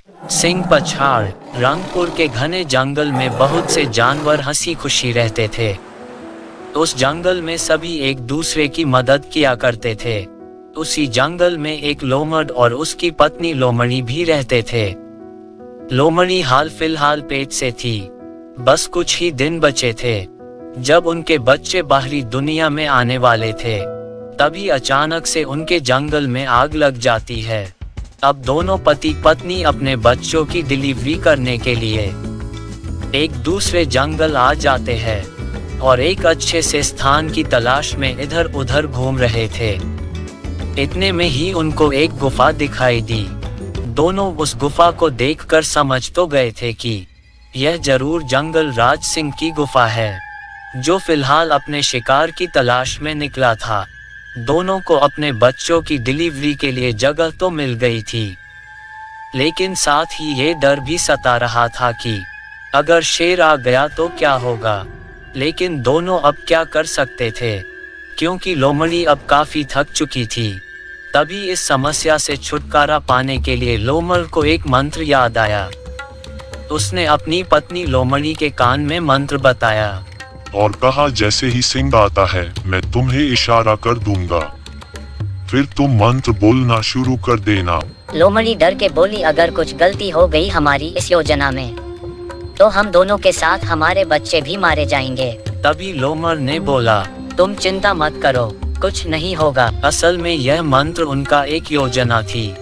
सिंह पछाड़। रंगपुर के घने जंगल में बहुत से जानवर हंसी खुशी रहते थे। उस जंगल में सभी एक दूसरे की मदद किया करते थे। उसी जंगल में एक लोमड़ और उसकी पत्नी लोमड़ी भी रहते थे। लोमड़ी हाल फिलहाल पेट से थी, बस कुछ ही दिन बचे थे। जब उनके बच्चे बाहरी दुनिया में आने वाले थे, तभी अचानक से उनके जंगल में आग लग जाती है। अब दोनों पति पत्नी अपने बच्चों की डिलीवरी करने के लिए एक दूसरे जंगल आ जाते हैं और एक अच्छे से स्थान की तलाश में इधर उधर घूम रहे थे। इतने में ही उनको एक गुफा दिखाई दी। दोनों उस गुफा को देखकर समझ तो गए थे कि यह जरूर जंगल राज सिंह की गुफा है, जो फिलहाल अपने शिकार की तलाश में निकला था। दोनों को अपने बच्चों की डिलीवरी के लिए जगह तो मिल गई थी, लेकिन साथ ही ये डर भी सता रहा था कि अगर शेर आ गया तो क्या होगा। लेकिन दोनों अब क्या कर सकते थे, क्योंकि लोमड़ी अब काफी थक चुकी थी। तभी इस समस्या से छुटकारा पाने के लिए लोमड़ को एक मंत्र याद आया। उसने अपनी पत्नी लोमड़ी के कान में मंत्र बताया और कहा, जैसे ही सिंह आता है मैं तुम्हें इशारा कर दूंगा, फिर तुम मंत्र बोलना शुरू कर देना। लोमड़ी डर के बोली, अगर कुछ गलती हो गई हमारी इस योजना में, तो हम दोनों के साथ हमारे बच्चे भी मारे जाएंगे। तभी लोमड़ ने बोला, तुम चिंता मत करो, कुछ नहीं होगा। असल में यह मंत्र उनका एक योजना थी,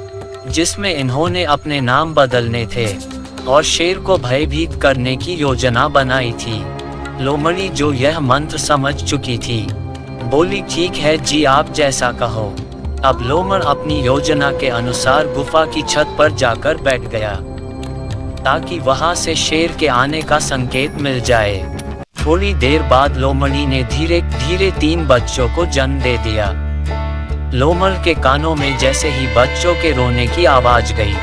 जिसमें इन्होंने अपने नाम बदलने थे और शेर को भयभीत करने की योजना बनाई थी। लोमड़ी जो यह मंत्र समझ चुकी थी, बोली, ठीक है जी, आप जैसा कहो। अब लोमड़ अपनी योजना के अनुसार गुफा की छत पर जाकर बैठ गया, ताकि वहां से शेर के आने का संकेत मिल जाए। थोड़ी देर बाद लोमड़ी ने धीरे धीरे 3 बच्चों को जन्म दे दिया। लोमड़ के कानों में जैसे ही बच्चों के रोने की आवाज गई,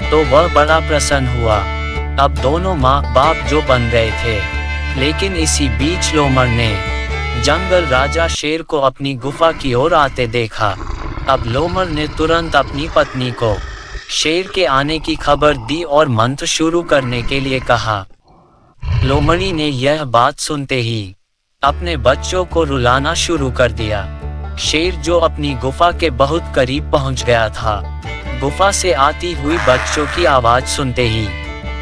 तो वह बड़ा प्रसन्न हुआ। अब दोनों माँ बाप जो बन गए थे। लेकिन इसी बीच लोमड़ ने जंगल राजा शेर को अपनी गुफा की ओर आते देखा। अब लोमड़ ने तुरंत अपनी पत्नी को शेर के आने की खबर दी और मंत्र शुरू करने के लिए कहा। लोमड़ी ने यह बात सुनते ही अपने बच्चों को रुलाना शुरू कर दिया। शेर जो अपनी गुफा के बहुत करीब पहुंच गया था, गुफा से आती हुई बच्चों की आवाज सुनते ही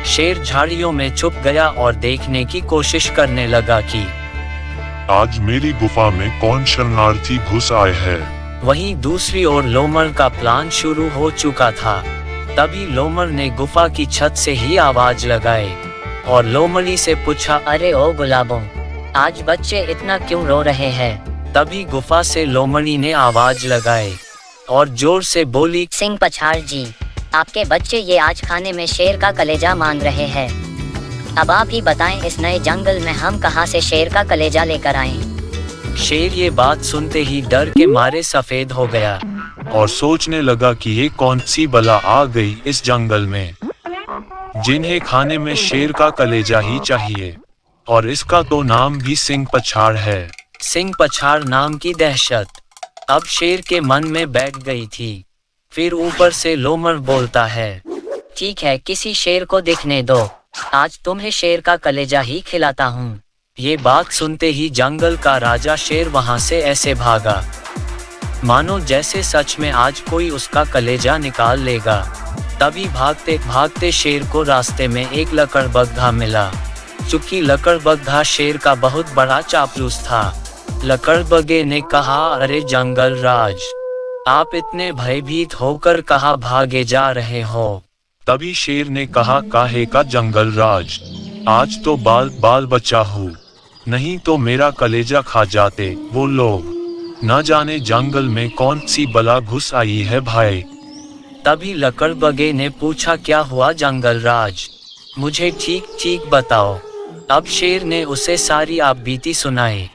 शेर झाड़ियों में छुप गया और देखने की कोशिश करने लगा कि आज मेरी गुफा में कौन शरणार्थी घुस आए हैं। वहीं दूसरी ओर लोमड़ का प्लान शुरू हो चुका था। तभी लोमड़ ने गुफा की छत से ही आवाज लगाई और लोमड़ी से पूछा, अरे ओ गुलाबों, आज बच्चे इतना क्यों रो रहे हैं। तभी गुफा से लोमड़ी ने आवाज लगाई और जोर से बोली, सिंह पछाड़ जी, आपके बच्चे ये आज खाने में शेर का कलेजा मांग रहे हैं। अब आप ही बताएं, इस नए जंगल में हम कहां से शेर का कलेजा लेकर आएं। शेर ये बात सुनते ही डर के मारे सफेद हो गया और सोचने लगा कि ये कौन सी बला आ गई इस जंगल में, जिन्हें खाने में शेर का कलेजा ही चाहिए, और इसका तो नाम भी सिंह पछाड़ है। सिंह पछाड़ नाम की दहशत अब शेर के मन में बैठ गई थी। फिर ऊपर से लोमड़ बोलता है, ठीक है, किसी शेर को दिखने दो, आज तुम्हें शेर का कलेजा ही खिलाता हूँ। ये बात सुनते ही जंगल का राजा शेर वहां से ऐसे भागा, मानो जैसे सच में आज कोई उसका कलेजा निकाल लेगा। तभी भागते भागते शेर को रास्ते में एक लकड़बग्घा मिला। चूंकि लकड़बग्घा शेर का बहुत बड़ा चापलूस था, लकड़बग्घे ने कहा, अरे जंगल राज, आप इतने भयभीत होकर कहाँ भागे जा रहे हो। तभी शेर ने कहा, काहे का जंगल राज, आज तो बाल बचा हूँ, नहीं तो मेरा कलेजा खा जाते वो लोग। न जाने जंगल में कौन सी बला घुस आई है भाई। तभी लकड़बग्घे ने पूछा, क्या हुआ जंगल राज, मुझे ठीक ठीक बताओ। अब शेर ने उसे सारी आपबीती सुनाई।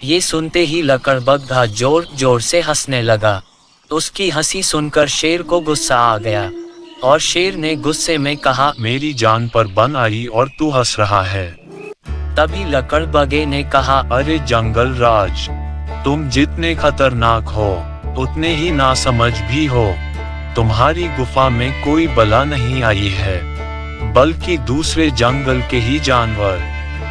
ये सुनते ही लकड़बग्घा जोर जोर से हंसने लगा। उसकी हंसी सुनकर शेर को गुस्सा आ गया और शेर ने गुस्से में कहा, मेरी जान पर बन आई और तू हंस रहा है। तभी लकड़बग्घे ने कहा, अरे जंगल राज, तुम जितने खतरनाक हो उतने ही नासमझ भी हो। तुम्हारी गुफा में कोई बला नहीं आई है, बल्कि दूसरे जंगल के ही जानवर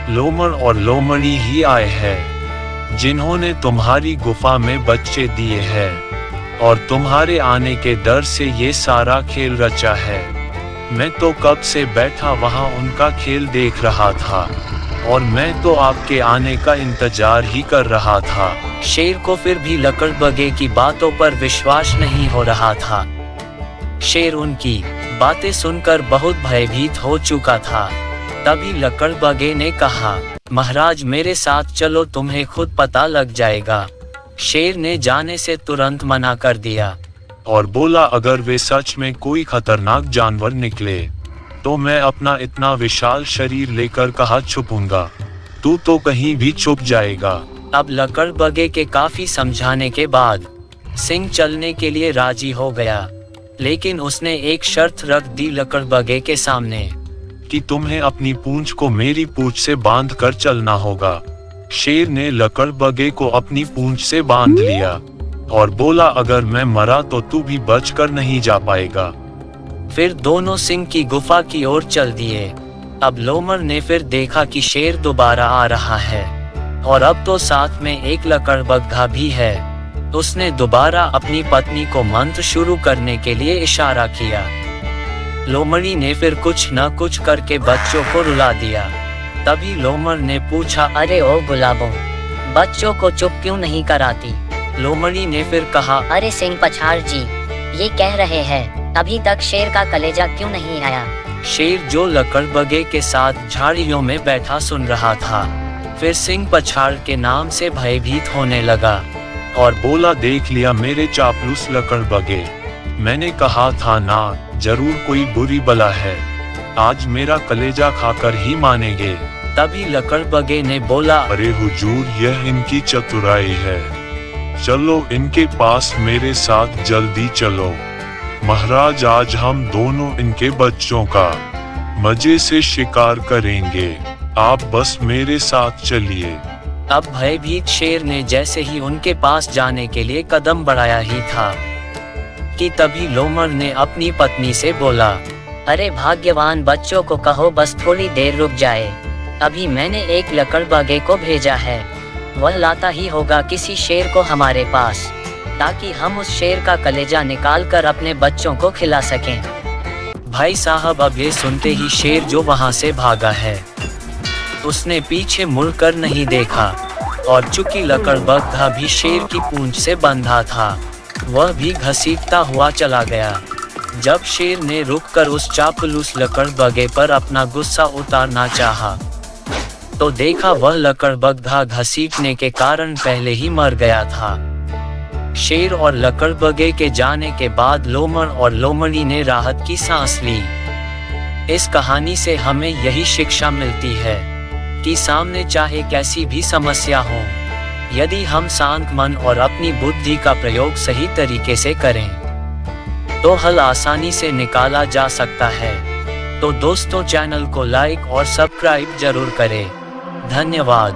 लोमड़ और लोमड़ी ही आए हैं, जिन्होंने तुम्हारी गुफा में बच्चे दिए हैं और तुम्हारे आने के डर से ये सारा खेल रचा है। मैं तो कब से बैठा वहां उनका खेल देख रहा था और मैं तो आपके आने का इंतजार ही कर रहा था। शेर को फिर भी लकड़बगे की बातों पर विश्वास नहीं हो रहा था। शेर उनकी बातें सुनकर बहुत भयभीत हो चुका था। तभी लकड़बगे ने कहा, महाराज मेरे साथ चलो, तुम्हें खुद पता लग जाएगा। शेर ने जाने से तुरंत मना कर दिया और बोला, अगर वे सच में कोई खतरनाक जानवर निकले तो मैं अपना इतना विशाल शरीर लेकर कहाँ छुपूंगा, तू तो कहीं भी छुप जाएगा। अब लकड़बगे के काफी समझाने के बाद सिंह चलने के लिए राजी हो गया, लेकिन उसने एक शर्त रख दी लकड़बगे के सामने कि तुम्हें अपनी पूंछ को मेरी पूंछ से बांध कर चलना होगा। शेर ने लकड़बगे को अपनी पूंछ से बांध लिया और बोला, अगर मैं मरा तो तू भी बचकर नहीं जा पाएगा। फिर दोनों सिंह की गुफा की ओर चल दिए। अब लोमड़ ने फिर देखा कि शेर दोबारा आ रहा है और अब तो साथ में एक लकड़बग्घा भी है। उसने दोबारा अपनी पत्नी को मंत्र शुरू करने के लिए इशारा किया। लोमड़ी ने फिर कुछ न कुछ करके बच्चों को रुला दिया। तभी लोमड़ ने पूछा, अरे ओ गुलाबो, बच्चों को चुप क्यों नहीं कराती? लोमड़ी ने फिर कहा, अरे सिंह पछाड़ जी, ये कह रहे हैं अभी तक शेर का कलेजा क्यों नहीं आया? शेर जो लकड़बगे के साथ झाड़ियों में बैठा सुन रहा था, फिर सिंह पछाड़ के नाम से भयभीत होने लगा और बोला, देख लिया मेरे चापलूस लकड़बगे, मैंने कहा था ना, जरूर कोई बुरी बला है, आज मेरा कलेजा खाकर ही मानेंगे। तभी लकड़बगे ने बोला, अरे हुजूर, यह इनकी चतुराई है, चलो इनके पास मेरे साथ जल्दी चलो। महाराज, आज हम दोनों इनके बच्चों का मजे से शिकार करेंगे, आप बस मेरे साथ चलिए। अब भयभीत शेर ने जैसे ही उनके पास जाने के लिए कदम बढ़ाया ही था कि तभी लोमड़ ने अपनी पत्नी से बोला, अरे भाग्यवान बच्चों को कहो बस थोड़ी देर रुक जाए, अभी मैंने एक लकड़बगे को भेजा है, वह लाता ही होगा किसी शेर को हमारे पास, ताकि हम उस शेर का कलेजा निकाल कर अपने बच्चों को खिला सकें। भाई साहब, अब ये सुनते ही शेर जो वहां से भागा है, उसने पीछे मुड़कर नहीं देखा और चूंकि लकड़बग्घा भी शेर की पूंछ से बंधा था, वह भी घसीटता हुआ चला गया। जब शेर ने रुककर उस चापलूस लकड़बगे पर अपना गुस्सा उतारना चाहा, तो देखा वह लकड़बग्घा घसीटने के कारण पहले ही मर गया था। शेर और लकड़बगे के जाने के बाद लोमड़ और लोमड़ी ने राहत की सांस ली। इस कहानी से हमें यही शिक्षा मिलती है कि सामने चाहे कैसी भी समस्या हो, यदि हम शांत मन और अपनी बुद्धि का प्रयोग सही तरीके से करें तो हल आसानी से निकाला जा सकता है। तो दोस्तों, चैनल को लाइक और सब्सक्राइब जरूर करें। धन्यवाद।